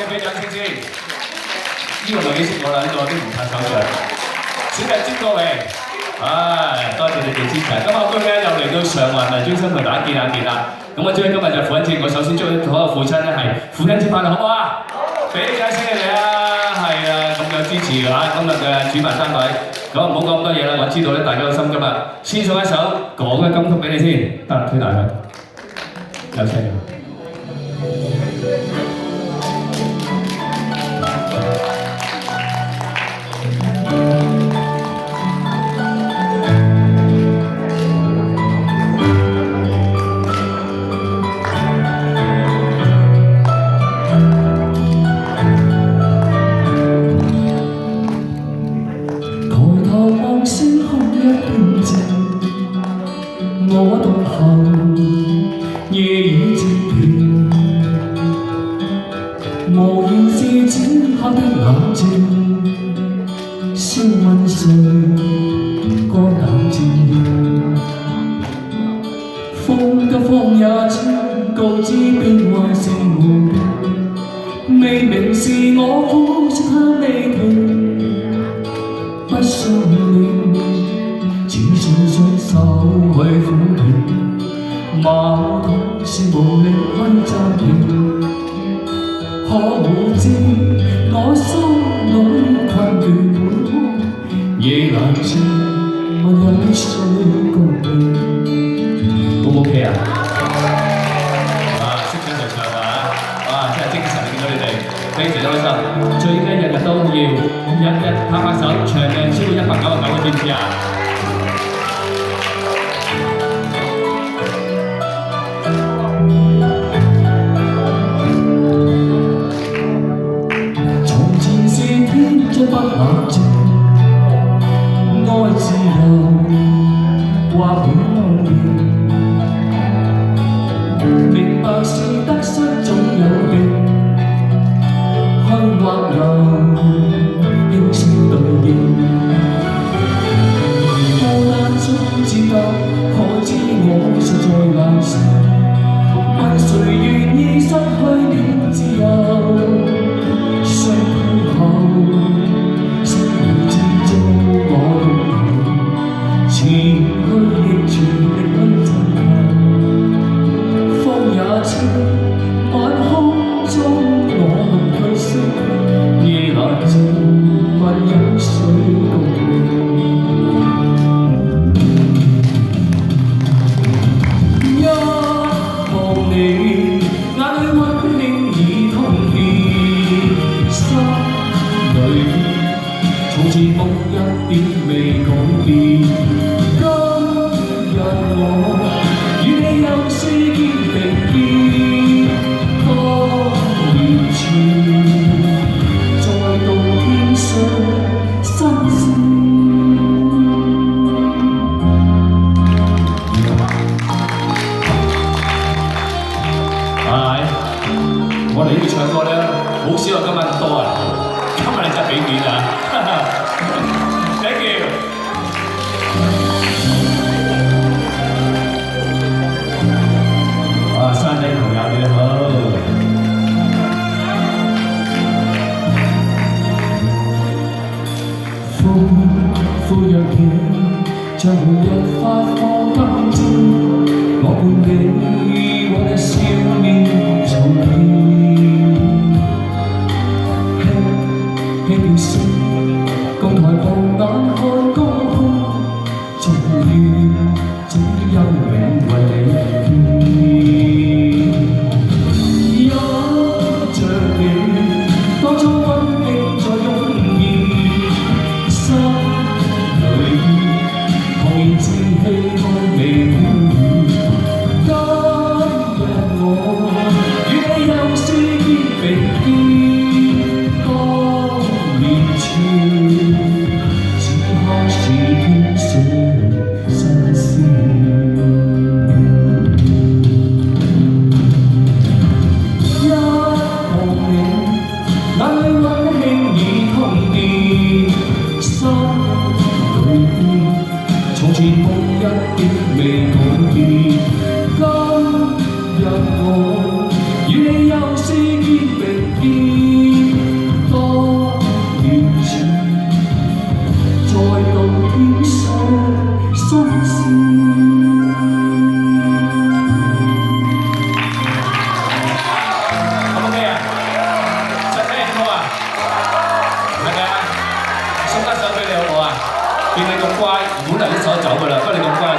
嘅俾掌聲先。呢個咪幾識我啦，呢個啲唔拍手掌。小弟知各位，多謝你哋支持。咁阿居咧又嚟到上環咪專心同大家見下面啦。咁我知今日就父親節，我首先祝所有父親咧係父親節快樂，好唔好啊？俾啲掌聲你哋啊，係啊，咁有支持啊，今日嘅主辦單位。咁唔好講咁多嘢啦，我知道咧大家有心急啦。先送一首講嘅金曲俾你先，得推大佢，有聲嘅。我獨行，夜已漸平，無言是此刻的冷靜，笑問誰光冷漸現，風急風也清，告知變幻是無邊，未明是我呼吸向你停，不相戀。只信雙手去撫平，矛盾是無力去暫停。可會知我心裏困倦滿腔，夜闌靜，問有誰共鳴 ？O 唔 OK 啊？識唱就唱啊！真係精神，見到你哋非常開心。最緊日日都要日拍拍手，長命超過199個，知唔知啊？不冷靜，愛自由，或會安然。明白是得失總有定，虛或流，應聲對應。孤單中只得可知我實在難受，問誰願意失去了自由？相配後。前去亦全力去進行，風也清，晚空中我們退色，夜闌靜，問有誰共鳴？一望你，眼裏溫馨已通電，心裏從前夢一點未改變。與你又是肩並肩，多年前，再度天上新鮮。我哋呢啲唱歌咧，好少有今晚咁多啊！今日你真係俾面啊 ！Thank you。山仔朋友你好，風呼若起，像紅日發放金箭，我伴你往日少年重現，輕輕笑，共抬望眼看高空，終於這優美為你。當初溫馨再湧現，心裏茫然志氣都未滿意。今日我與你又是肩並肩，當年前此刻是天上新鮮。從前夢一點未改變，今日我與你又是肩並肩。天上相思。O K 啊？真係點啊？係咪啊？送一首俾你好唔好啊？見你咁乖，本嚟呢首走㗎啦，不過你咁乖。